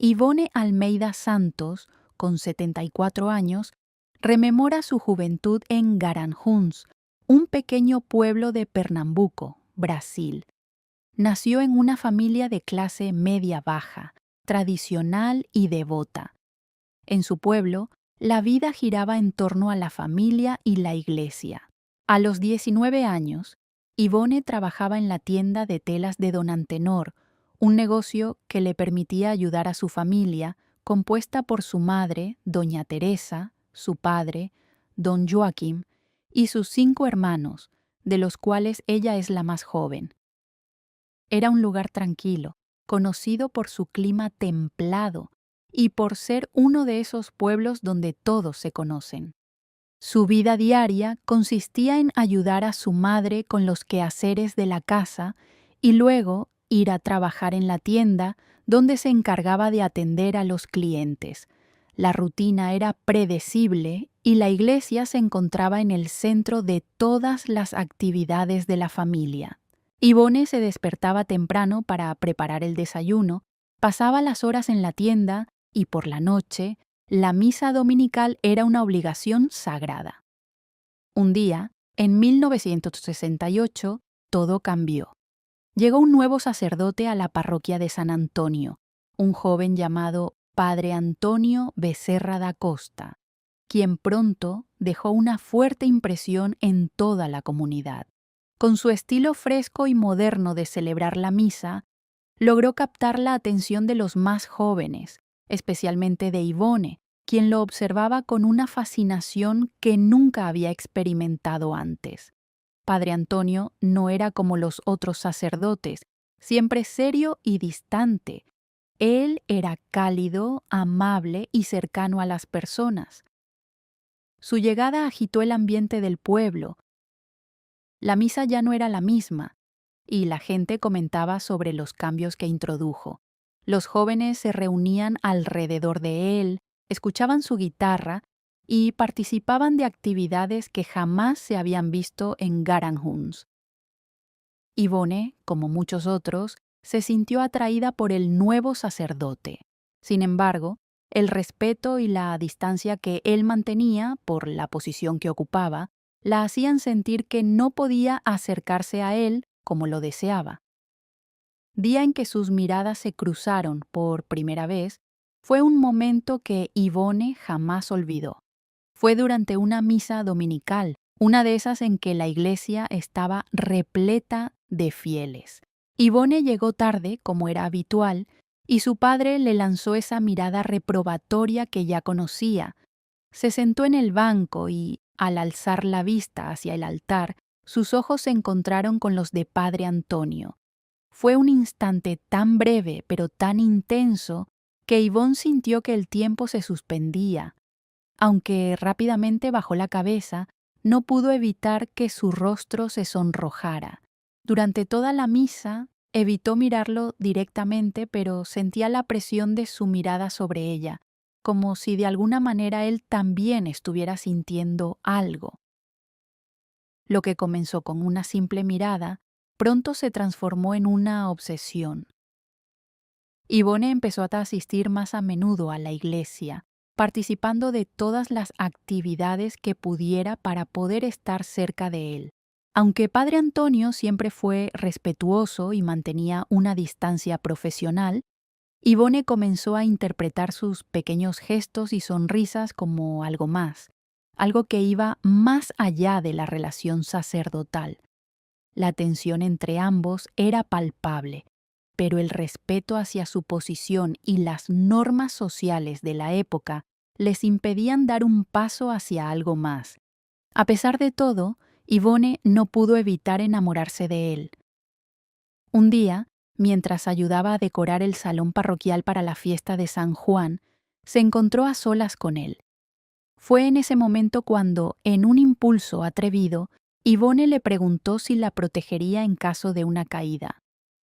Ivone Almeida Santos, con 74 años, rememora su juventud en Garanhuns, un pequeño pueblo de Pernambuco, Brasil. Nació en una familia de clase media-baja, tradicional y devota. En su pueblo, la vida giraba en torno a la familia y la iglesia. A los 19 años, Ivone trabajaba en la tienda de telas de Don Antenor, un negocio que le permitía ayudar a su familia, compuesta por su madre, doña Teresa, su padre, don Joaquim, y sus 5 hermanos, de los cuales ella es la más joven. Era un lugar tranquilo, conocido por su clima templado y por ser uno de esos pueblos donde todos se conocen. Su vida diaria consistía en ayudar a su madre con los quehaceres de la casa y luego ir a trabajar en la tienda donde se encargaba de atender a los clientes. La rutina era predecible y la iglesia se encontraba en el centro de todas las actividades de la familia. Ivone se despertaba temprano para preparar el desayuno, pasaba las horas en la tienda y por la noche la misa dominical era una obligación sagrada. Un día, en 1968, todo cambió. Llegó un nuevo sacerdote a la parroquia de San Antonio, un joven llamado Padre Antonio Becerra da Costa, quien pronto dejó una fuerte impresión en toda la comunidad. Con su estilo fresco y moderno de celebrar la misa, logró captar la atención de los más jóvenes, especialmente de Ivone, quien lo observaba con una fascinación que nunca había experimentado antes. Padre Antonio no era como los otros sacerdotes, siempre serio y distante. Él era cálido, amable y cercano a las personas. Su llegada agitó el ambiente del pueblo. La misa ya no era la misma, y la gente comentaba sobre los cambios que introdujo. Los jóvenes se reunían alrededor de él, escuchaban su guitarra y participaban de actividades que jamás se habían visto en Garanhuns. Ivone, como muchos otros, se sintió atraída por el nuevo sacerdote. Sin embargo, el respeto y la distancia que él mantenía por la posición que ocupaba la hacían sentir que no podía acercarse a él como lo deseaba. Día en que sus miradas se cruzaron por primera vez, fue un momento que Ivone jamás olvidó. Fue durante una misa dominical, una de esas en que la iglesia estaba repleta de fieles. Ivone llegó tarde, como era habitual, y su padre le lanzó esa mirada reprobatoria que ya conocía. Se sentó en el banco y, al alzar la vista hacia el altar, sus ojos se encontraron con los de Padre Antonio. Fue un instante tan breve pero tan intenso que Ivone sintió que el tiempo se suspendía. Aunque rápidamente bajó la cabeza, no pudo evitar que su rostro se sonrojara. Durante toda la misa, evitó mirarlo directamente, pero sentía la presión de su mirada sobre ella, como si de alguna manera él también estuviera sintiendo algo. Lo que comenzó con una simple mirada, pronto se transformó en una obsesión. Ivone empezó a asistir más a menudo a la iglesia, participando de todas las actividades que pudiera para poder estar cerca de él. Aunque Padre Antonio siempre fue respetuoso y mantenía una distancia profesional, Ivone comenzó a interpretar sus pequeños gestos y sonrisas como algo más, algo que iba más allá de la relación sacerdotal. La tensión entre ambos era palpable, pero el respeto hacia su posición y las normas sociales de la época les impedían dar un paso hacia algo más. A pesar de todo, Ivone no pudo evitar enamorarse de él. Un día, mientras ayudaba a decorar el salón parroquial para la fiesta de San Juan, se encontró a solas con él. Fue en ese momento cuando, en un impulso atrevido, Ivone le preguntó si la protegería en caso de una caída.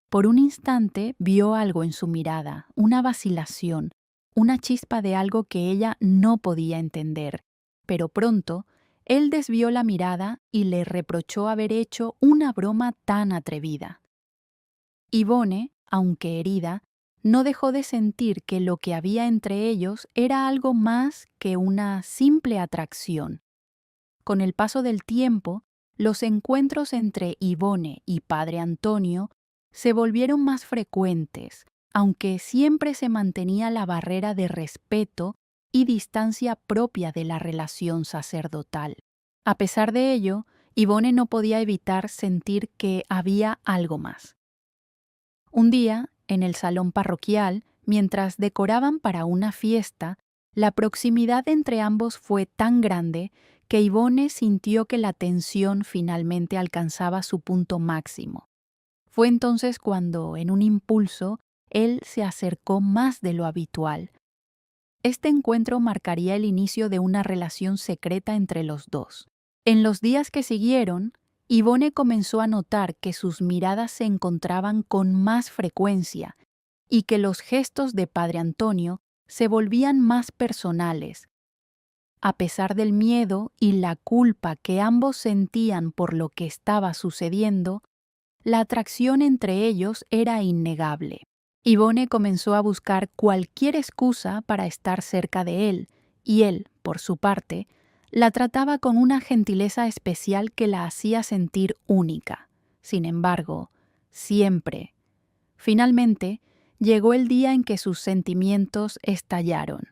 Por un instante vio algo en su mirada, una vacilación, una chispa de algo que ella no podía entender, pero pronto él desvió la mirada y le reprochó haber hecho una broma tan atrevida. Ivone, aunque herida, no dejó de sentir que lo que había entre ellos era algo más que una simple atracción. Con el paso del tiempo, los encuentros entre Ivone y Padre Antonio se volvieron más frecuentes, aunque siempre se mantenía la barrera de respeto y distancia propia de la relación sacerdotal. A pesar de ello, Ivone no podía evitar sentir que había algo más. Un día, en el salón parroquial, mientras decoraban para una fiesta, la proximidad entre ambos fue tan grande que Ivone sintió que la tensión finalmente alcanzaba su punto máximo. Fue entonces cuando, en un impulso, él se acercó más de lo habitual. Este encuentro marcaría el inicio de una relación secreta entre los dos. En los días que siguieron, Ivone comenzó a notar que sus miradas se encontraban con más frecuencia y que los gestos de Padre Antonio se volvían más personales. A pesar del miedo y la culpa que ambos sentían por lo que estaba sucediendo, la atracción entre ellos era innegable. Ivone comenzó a buscar cualquier excusa para estar cerca de él, y él, por su parte, la trataba con una gentileza especial que la hacía sentir única. Sin embargo, siempre. Finalmente, llegó el día en que sus sentimientos estallaron.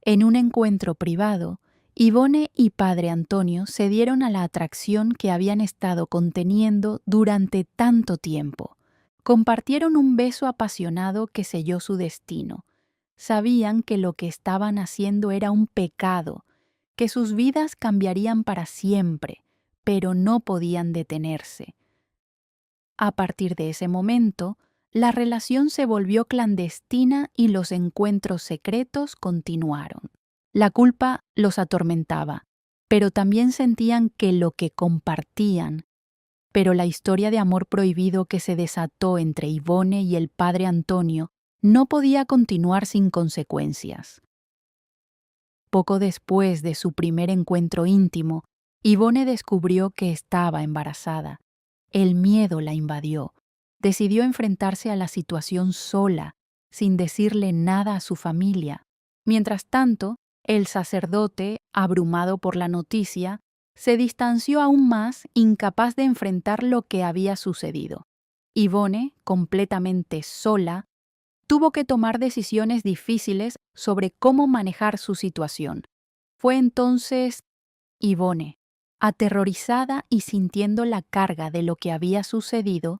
En un encuentro privado, Ivone y Padre Antonio se dieron a la atracción que habían estado conteniendo durante tanto tiempo. Compartieron un beso apasionado que selló su destino. Sabían que lo que estaban haciendo era un pecado, que sus vidas cambiarían para siempre, pero no podían detenerse. A partir de ese momento, la relación se volvió clandestina y los encuentros secretos continuaron. La culpa los atormentaba, pero también sentían que lo que compartían. Pero la historia de amor prohibido que se desató entre Ivone y el padre Antonio no podía continuar sin consecuencias. Poco después de su primer encuentro íntimo, Ivone descubrió que estaba embarazada. El miedo la invadió. Decidió enfrentarse a la situación sola, sin decirle nada a su familia. Mientras tanto, el sacerdote, abrumado por la noticia, se distanció aún más, incapaz de enfrentar lo que había sucedido. Ivone, completamente sola, tuvo que tomar decisiones difíciles sobre cómo manejar su situación. Fue entonces Ivone, aterrorizada y sintiendo la carga de lo que había sucedido,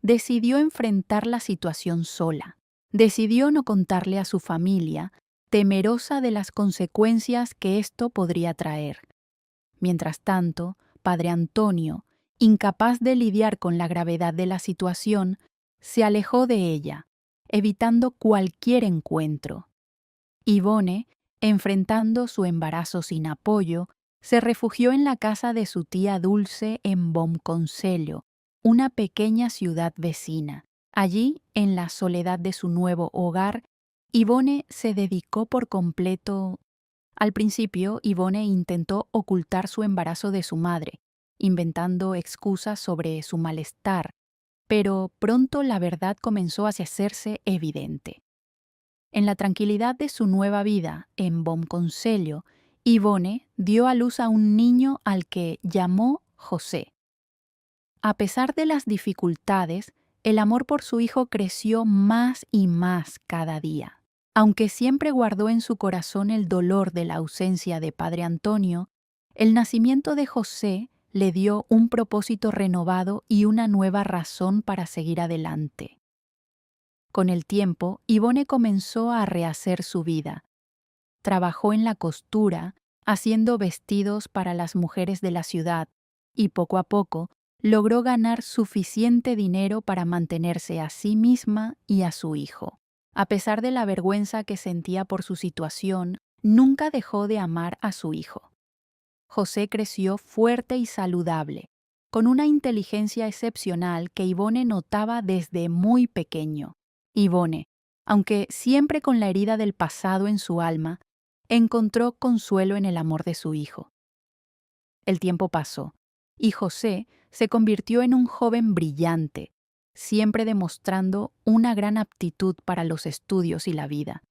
decidió enfrentar la situación sola. Decidió no contarle a su familia, temerosa de las consecuencias que esto podría traer. Mientras tanto, Padre Antonio, incapaz de lidiar con la gravedad de la situación, se alejó de ella, evitando cualquier encuentro. Ivone, enfrentando su embarazo sin apoyo, se refugió en la casa de su tía Dulce en Bomconsello, una pequeña ciudad vecina. Allí, en la soledad de su nuevo hogar, Ivone se dedicó por completo. Al principio, Ivone intentó ocultar su embarazo de su madre, inventando excusas sobre su malestar, pero pronto la verdad comenzó a hacerse evidente. En la tranquilidad de su nueva vida en Bomconsello, Ivone dio a luz a un niño al que llamó José. A pesar de las dificultades, el amor por su hijo creció más y más cada día. Aunque siempre guardó en su corazón el dolor de la ausencia de Padre Antonio, el nacimiento de José le dio un propósito renovado y una nueva razón para seguir adelante. Con el tiempo, Ivone comenzó a rehacer su vida. Trabajó en la costura, haciendo vestidos para las mujeres de la ciudad, y poco a poco logró ganar suficiente dinero para mantenerse a sí misma y a su hijo. A pesar de la vergüenza que sentía por su situación, nunca dejó de amar a su hijo. José creció fuerte y saludable, con una inteligencia excepcional que Ivone notaba desde muy pequeño. Ivone, aunque siempre con la herida del pasado en su alma, encontró consuelo en el amor de su hijo. El tiempo pasó, y José se convirtió en un joven brillante, siempre demostrando una gran aptitud para los estudios y la vida.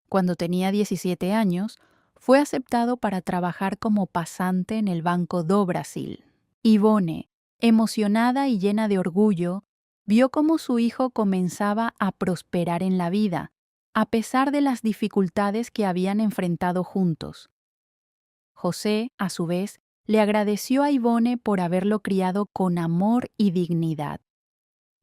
Cuando tenía 17 años, fue aceptado para trabajar como pasante en el Banco do Brasil. Ivone, emocionada y llena de orgullo, vio cómo su hijo comenzaba a prosperar en la vida, a pesar de las dificultades que habían enfrentado juntos. José, a su vez, le agradeció a Ivone por haberlo criado con amor y dignidad,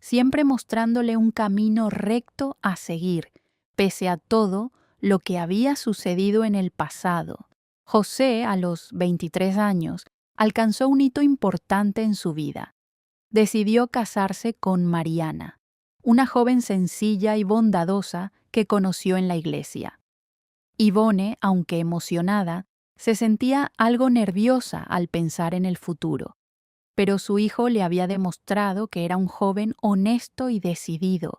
siempre mostrándole un camino recto a seguir, pese a todo lo que había sucedido en el pasado. José, a los 23 años, alcanzó un hito importante en su vida. Decidió casarse con Mariana, una joven sencilla y bondadosa que conoció en la iglesia. Ivone, aunque emocionada, se sentía algo nerviosa al pensar en el futuro, pero su hijo le había demostrado que era un joven honesto y decidido,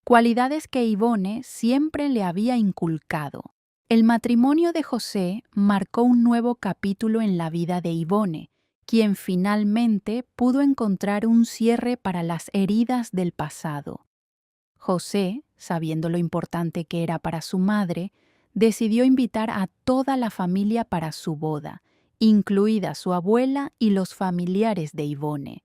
cualidades que Ivone siempre le había inculcado. El matrimonio de José marcó un nuevo capítulo en la vida de Ivone, quien finalmente pudo encontrar un cierre para las heridas del pasado. José, sabiendo lo importante que era para su madre, decidió invitar a toda la familia para su boda, incluida su abuela y los familiares de Ivone.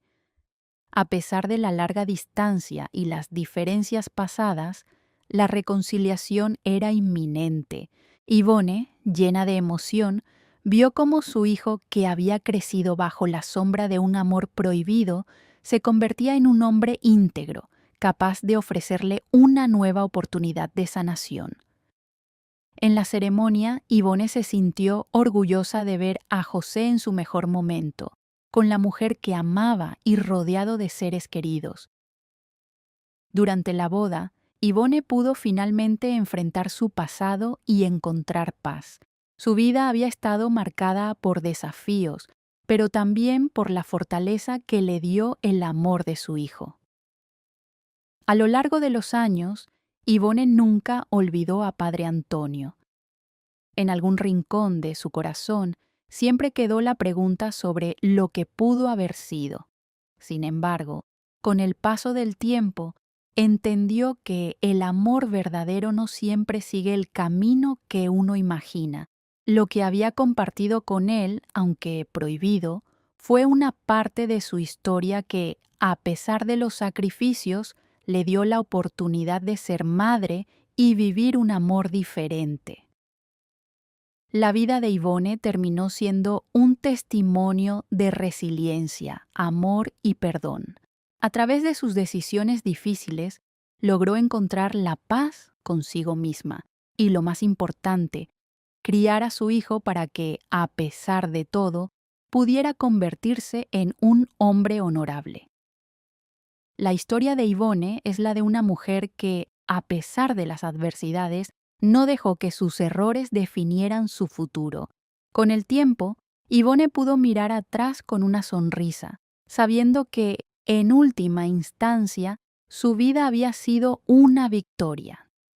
A pesar de la larga distancia y las diferencias pasadas, la reconciliación era inminente. Ivone, llena de emoción, vio cómo su hijo, que había crecido bajo la sombra de un amor prohibido, se convertía en un hombre íntegro, capaz de ofrecerle una nueva oportunidad de sanación. En la ceremonia, Ivone se sintió orgullosa de ver a José en su mejor momento, con la mujer que amaba y rodeado de seres queridos. Durante la boda, Ivone pudo finalmente enfrentar su pasado y encontrar paz. Su vida había estado marcada por desafíos, pero también por la fortaleza que le dio el amor de su hijo. A lo largo de los años, Ivone nunca olvidó a Padre Antonio. En algún rincón de su corazón siempre quedó la pregunta sobre lo que pudo haber sido. Sin embargo, con el paso del tiempo, entendió que el amor verdadero no siempre sigue el camino que uno imagina. Lo que había compartido con él, aunque prohibido, fue una parte de su historia que, a pesar de los sacrificios, le dio la oportunidad de ser madre y vivir un amor diferente. La vida de Ivone terminó siendo un testimonio de resiliencia, amor y perdón. A través de sus decisiones difíciles, logró encontrar la paz consigo misma y, lo más importante, criar a su hijo para que, a pesar de todo, pudiera convertirse en un hombre honorable. La historia de Ivone es la de una mujer que, a pesar de las adversidades, no dejó que sus errores definieran su futuro. Con el tiempo, Ivone pudo mirar atrás con una sonrisa, sabiendo que, en última instancia, su vida había sido una victoria.